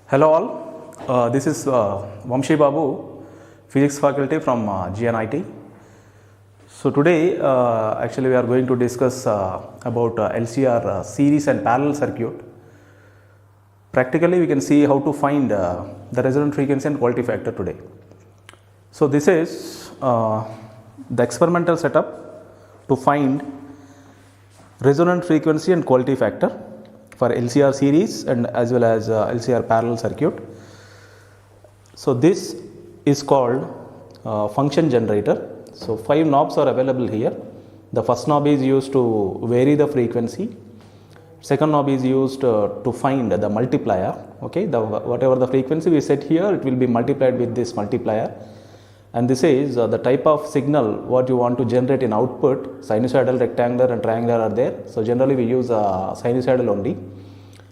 Hello all, this is Vamshi Babu, Physics faculty from GNIT. So today actually we are going to discuss about LCR series and parallel circuit. Practically we can see how to find the resonant frequency and quality factor today. So this is the experimental setup to find resonant frequency and quality factor for LCR series and as well as LCR parallel circuit. So this is called function generator. So 5 knobs are available here. The first knob is used to vary the frequency. Second knob is used to find the multiplier. Okay, whatever the frequency we set here, it will be multiplied with this multiplier. And this is the type of signal what you want to generate in output. Sinusoidal, rectangular and triangular are there. So generally we use sinusoidal only.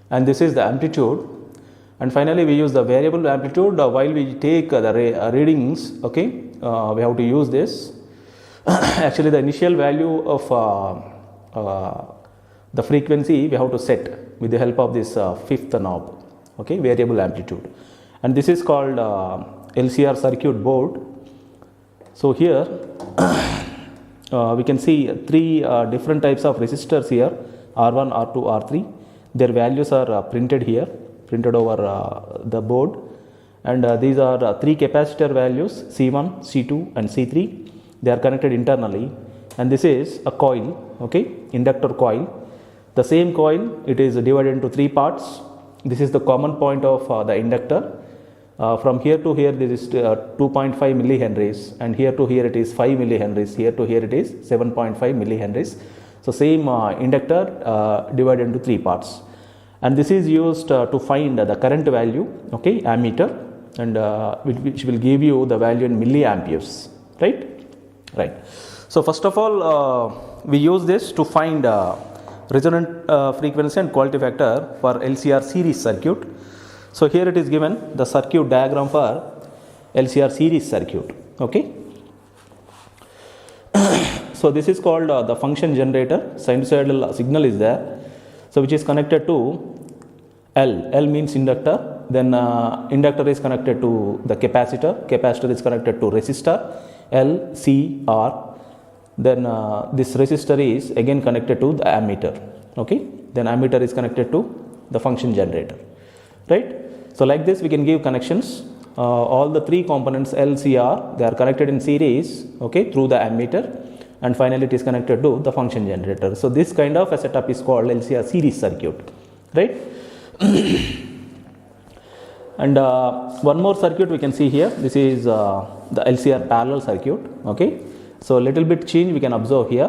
And this is the amplitude. And finally we use the variable amplitude while we take the readings. Okay, we have to use this. Actually the initial value of the frequency we have to set with the help of this fifth knob. Okay, variable amplitude. And this is called LCR circuit board. So here we can see 3 different types of resistors here, R1, R2, R3. Their values are printed here, printed over the board. And these are 3 capacitor values, C1, C2 and C3. They are connected internally. And this is a coil, okay, inductor coil. The same coil, it is divided into 3 parts. This is the common point of the inductor. From here to here this is 2.5 millihenries, and here to here it is 5 millihenries, here to here it is 7.5 millihenries. So same inductor divided into 3 parts, and this is used to find the current value, okay, ammeter, and which will give you the value in milliamperes, right. So first of all we use this to find resonant frequency and quality factor for LCR series circuit. So here it is given the circuit diagram for LCR series circuit. Okay. So this is called the function generator. Sinusoidal signal is there. So which is connected to L. L means inductor. Then inductor is connected to the capacitor. Capacitor is connected to resistor. L, C, R. Then this resistor is again connected to the ammeter. Okay. Then ammeter is connected to the function generator. Right. So like this we can give connections. All the 3 components L, C, R, they are connected in series, okay, through the ammeter, and finally it is connected to the function generator. So this kind of a setup is called LCR series circuit, right. And one more circuit we can see here. This is the LCR parallel circuit. Okay, so little bit change we can observe here.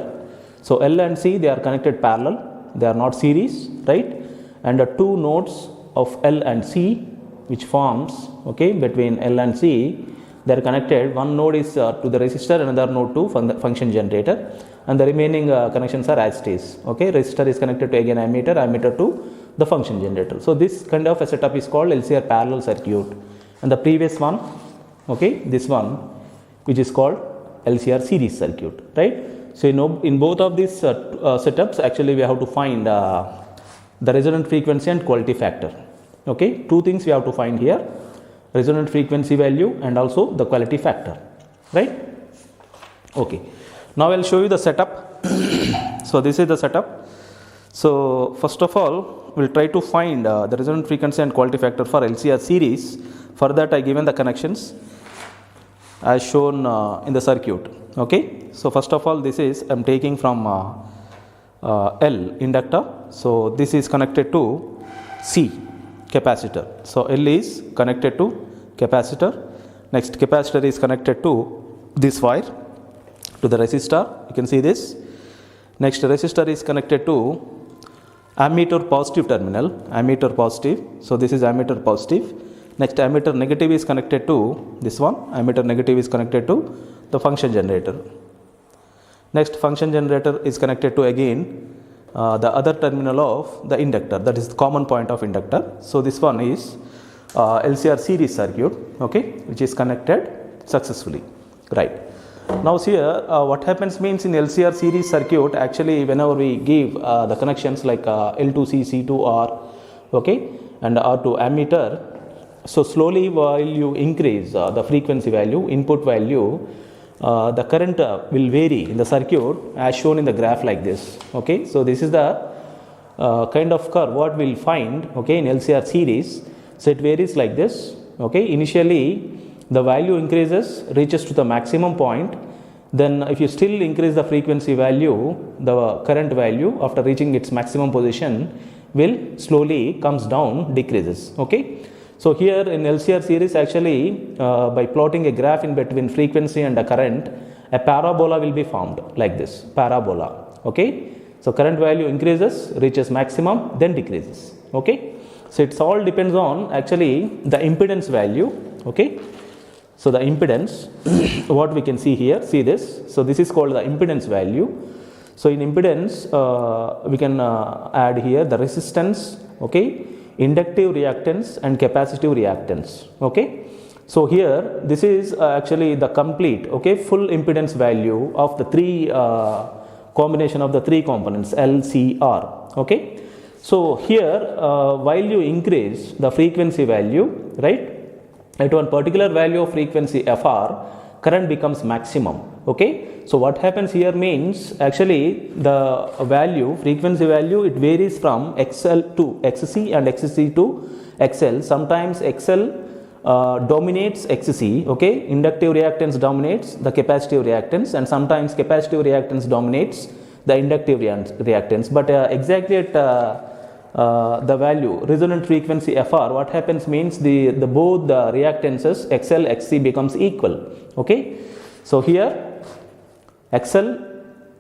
So L and C, they are connected parallel, they are not series, right, and 2 nodes of L and C which forms, okay, between L and C, they are connected. One node is to the resistor, another node to function generator, and the remaining connections are as it is. Okay, resistor is connected to again ammeter, ammeter to the function generator. So this kind of a setup is called LCR parallel circuit, and the previous one, okay, this one which is called LCR series circuit, right. So in both of these setups actually we have to find the resonant frequency and quality factor. Okay, 2 things we have to find here: resonant frequency value and also the quality factor, right. Okay, now I will show you the setup. So this is the setup. So first of all we will try to find the resonant frequency and quality factor for LCR series. For that I given the connections as shown in the circuit. Okay, so first of all this is I am taking from L, inductor. So this is connected to C, capacitor. So L is connected to capacitor. Next capacitor is connected to this wire to the resistor. You can see this. Next resistor is connected to ammeter positive terminal, ammeter positive. So this is ammeter positive. Next ammeter negative is connected to this one. Ammeter negative is connected to the function generator. Next function generator is connected to again the other terminal of the inductor, that is the common point of inductor. So this one is LCR series circuit, okay, which is connected successfully, right. Now here what happens means in LCR series circuit, actually whenever we give the connections like L2C, C2R, okay, and R2 ammeter, So slowly while you increase the frequency value, input value, the current will vary in the circuit as shown in the graph like this. Okay, so this is the kind of curve what we'll find, okay, in LCR series. So it varies like this. Okay, initially the value increases, reaches to the maximum point. Then if you still increase the frequency value, the current value after reaching its maximum position will slowly comes down, decreases. Okay, so here in LCR series, actually by plotting a graph in between frequency and the current, a parabola will be formed like this, parabola. Okay, so current value increases, reaches maximum, then decreases. Okay, so it's all depends on actually the impedance value. Okay, so the impedance what we can see here, see this, so this is called the impedance value. So in impedance we can add here the resistance, okay, inductive reactance and capacitive reactance. Okay, so here this is actually the complete, okay, full impedance value of the three combination of the three components LCR. Okay, so here while you increase the frequency value, right, at one particular value of frequency Fr, current becomes maximum. Okay, so what happens here means actually the value, frequency value, it varies from XL to XC and XC to XL. Sometimes XL dominates XC, okay, inductive reactance dominates the capacitive reactance, and sometimes capacitive reactance dominates the inductive reactance. But exactly at the value resonant frequency Fr, what happens means the both the reactances XL XC becomes equal. Okay, so here XL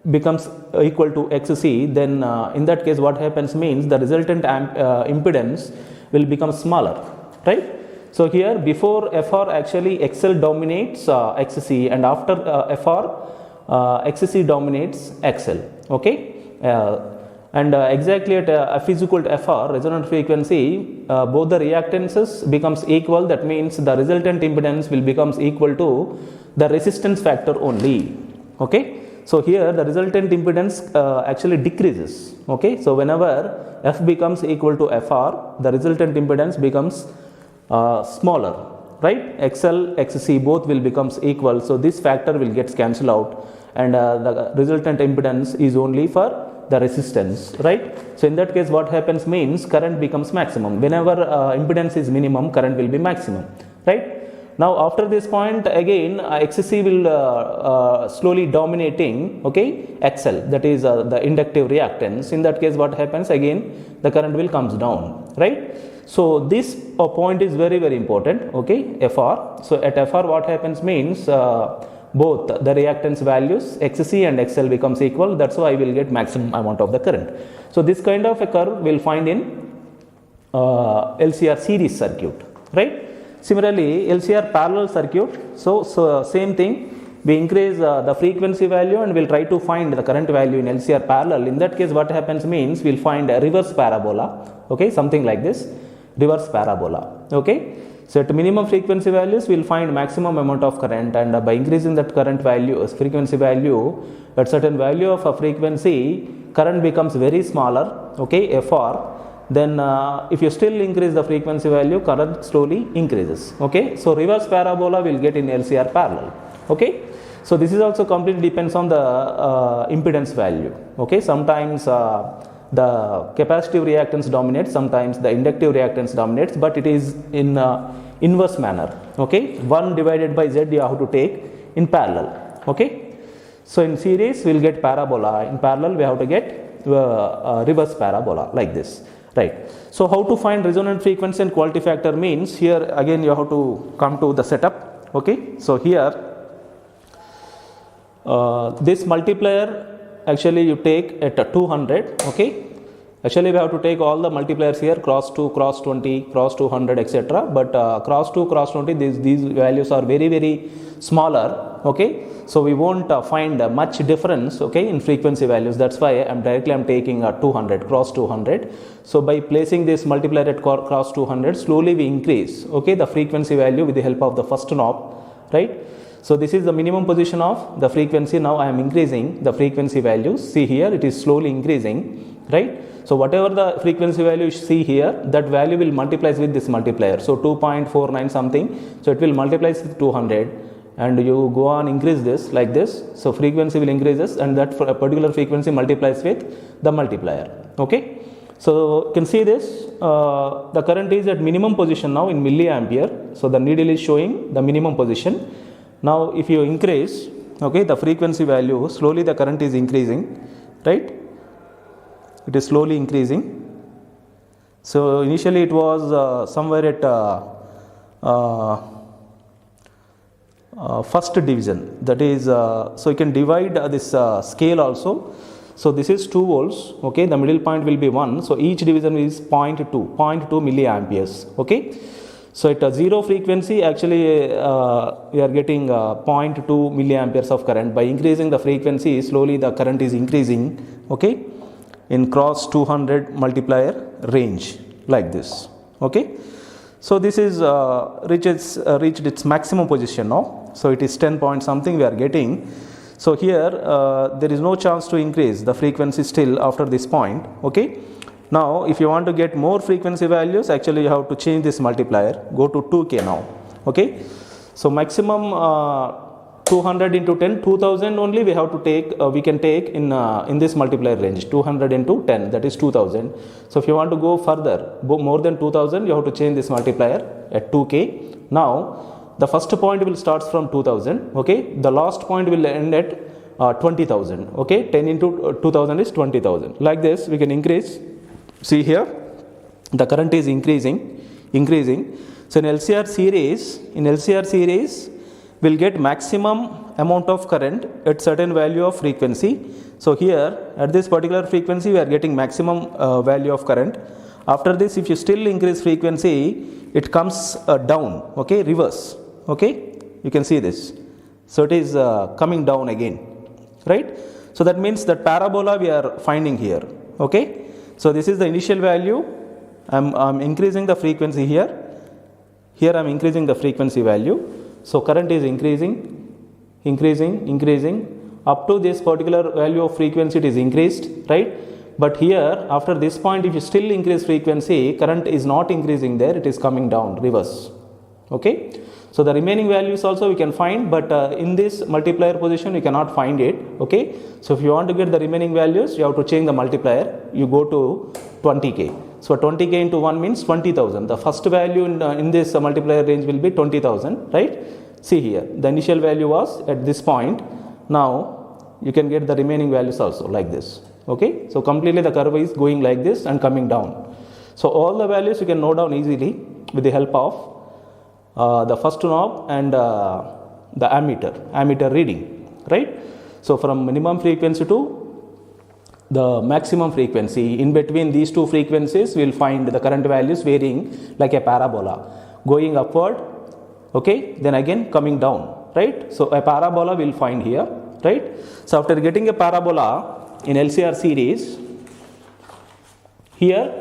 becomes equal to XC, then in that case what happens means the resultant impedance will become smaller, right? So here before Fr actually XL dominates XC, and after Fr XC dominates XL. Okay, and exactly at F is equal to Fr resonant frequency, both the reactances becomes equal. That means the resultant impedance will becomes equal to the resistance factor only. Okay, so here the resultant impedance actually decreases. Okay, so whenever F becomes equal to Fr, the resultant impedance becomes smaller, right? XL XC both will becomes equal, so this factor will get cancelled out, and the resultant impedance is only for the resistance, right? So in that case what happens means current becomes maximum. Whenever impedance is minimum, current will be maximum, right? Now after this point again XC will slowly dominating, okay, XL, that is the inductive reactance. In that case what happens, again the current will comes down, right? So this point is very very important. Okay, Fr. So at Fr what happens means both the reactance values XC and XL becomes equal. That's why I will get maximum amount of the current. So this kind of a curve we'll find in LCR series circuit, right? Similarly LCR parallel circuit, so same thing, we increase the frequency value and we'll try to find the current value in LCR parallel. In that case what happens means we'll find a reverse parabola, okay, something like this, reverse parabola. Okay, so at minimum frequency values we'll find maximum amount of current, and by increasing that current value, frequency value, at certain value of a frequency current becomes very smaller, okay, Fr. Then if you still increase the frequency value, current slowly increases. Okay, so reverse parabola will get in LCR parallel. Okay, so this is also completely depends on the impedance value. Okay, sometimes the capacitive reactance dominates, sometimes the inductive reactance dominates, but it is in inverse manner. Okay, 1 divided by Z you have to take in parallel. Okay, so in series we will get parabola, in parallel we have to get reverse parabola like this, right? So how to find resonant frequency and quality factor means, here again you have to come to the setup. Okay, so here this multiplier actually you take at 200. Okay, actually we have to take all the multipliers here, cross 2, cross 20, cross 200, etc. But cross 2, cross 20, these values are very very smaller. Okay, so we won't find much difference, okay, in frequency values. That's why I'm taking 200, cross 200. So by placing this multiplier at cross 200, slowly we increase, okay, the frequency value with the help of the first knob, right? So this is the minimum position of the frequency. Now I am increasing the frequency values. See here, it is slowly increasing. right? So whatever the frequency value you see here, that value will multiplies with this multiplier. So 2.49 something, so it will multiplies with 200, and you go on increase this like this. So frequency will increases, and that for a particular frequency multiplies with the multiplier. Okay, so you can see this, the current is at minimum position now in milliampere. So the needle is showing the minimum position. Now if you increase, okay, the frequency value, slowly the current is increasing, right? It is slowly increasing. So initially it was somewhere at first division, that is, so you can divide this scale also. So this is 2 volts, okay, the middle point will be 1, so each division is 0.2 milliamperes, okay. So at a zero frequency, actually we are getting 0.2 milliamperes of current. By increasing the frequency, slowly the current is increasing, okay, in cross 200 multiplier range like this, okay. So this is reached its maximum position now. So it is 10 point something we are getting. So here there is no chance to increase the frequency still after this point, okay. Now if you want to get more frequency values, actually you have to change this multiplier, go to 2K now, okay. So maximum 200 into 10, 2000 only we have to take, we can take in this multiplier range, 200 into 10, that is 2000. So if you want to go further, more than 2000, you have to change this multiplier at 2K. Now the first point will start from 2000, okay, the last point will end at 20,000, okay, 10 into 2000 is 20,000. Like this we can increase. See here, the current is increasing. So in LCR series will get maximum amount of current at certain value of frequency. So here at this particular frequency we are getting maximum value of current. After this, if you still increase frequency, it comes down, okay, reverse, okay, you can see this. So it is coming down again, right? So that means that parabola we are finding here, okay. So this is the initial value. I'm increasing the frequency here. Here I'm increasing the frequency value. So current is increasing up to this particular value of frequency, it is increased, right? But here after this point, if you still increase frequency, current is not increasing there, it is coming down, reverse, okay. So the remaining values also we can find, but in this multiplier position we cannot find it, okay. So if you want to get the remaining values, you have to change the multiplier, you go to 20K. So 20K into 1 means 20,000. The first value in this multiplier range will be 20,000, right? See here, the initial value was at this point. Now you can get the remaining values also like this, okay. So completely the curve is going like this and coming down. So all the values you can note down easily with the help of the first knob and the ammeter reading, right? So from minimum frequency to the maximum frequency, in between these two frequencies we will find the current values varying like a parabola, going upward, okay, then again coming down, right? So a parabola we will find here, right? So after getting a parabola in LCR series, here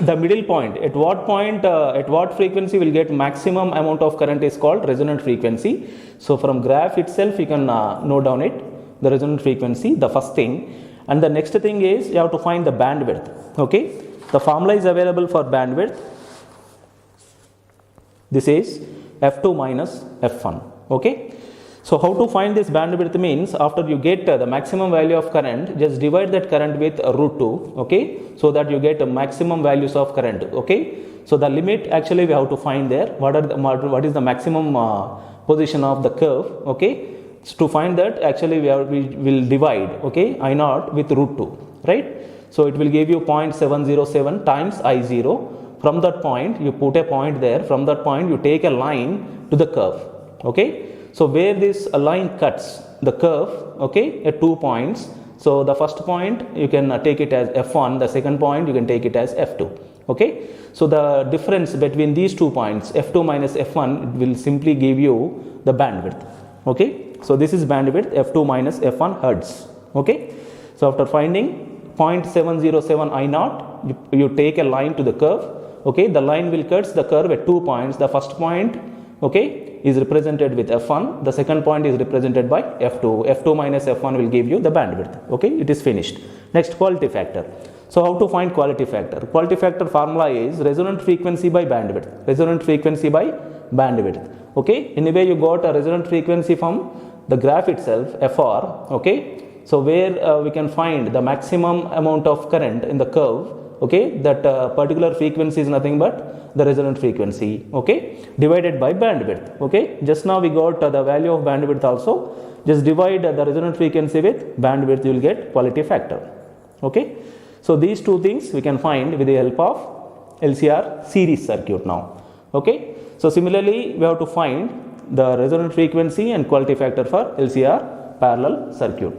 the middle point, at what frequency will get maximum amount of current is called resonant frequency. So from graph itself you can note down it, the resonant frequency, the first thing. And the next thing is you have to find the bandwidth, okay. The formula is available for bandwidth. This is F2 minus F1, okay. So how to find this bandwidth means, after you get the maximum value of current, just divide that current with root 2, okay, so that you get maximum values of current, okay. So the limit actually we have to find there, what is the maximum position of the curve, okay. So to find that, actually we will divide, okay, I0 with root 2, right. So it will give you 0.707 times I0. From that point you put a point there, from that point you take a line to the curve, okay. So where this line cuts the curve, okay, at 2 points. So the first point you can take it as F1, the second point you can take it as F2, okay. So the difference between these 2 points, F2 minus F1, will simply give you the bandwidth, okay. So this is bandwidth, F2 minus F1 hertz, okay. So after finding 0.707 I0, you take a line to the curve, okay. The line will cut the curve at 2 points. The first point okay, is represented with f1. The second point is represented by f2. f2 minus f1 will give you the bandwidth. Okay, it is finished. Next, quality factor. So how to find quality factor? Quality factor formula is resonant frequency by bandwidth. Resonant frequency by bandwidth. Okay, anyway you got a resonant frequency from the graph itself, fr. Okay, so where we can find the maximum amount of current in the curve. Okay, that particular frequency is nothing but the resonant frequency. Okay, divided by bandwidth. Okay, just now we got the value of bandwidth also. Just divide the resonant frequency with bandwidth, you will get quality factor. Okay, so these two things we can find with the help of LCR series circuit now. Okay, so similarly we have to find the resonant frequency and quality factor for LCR parallel circuit.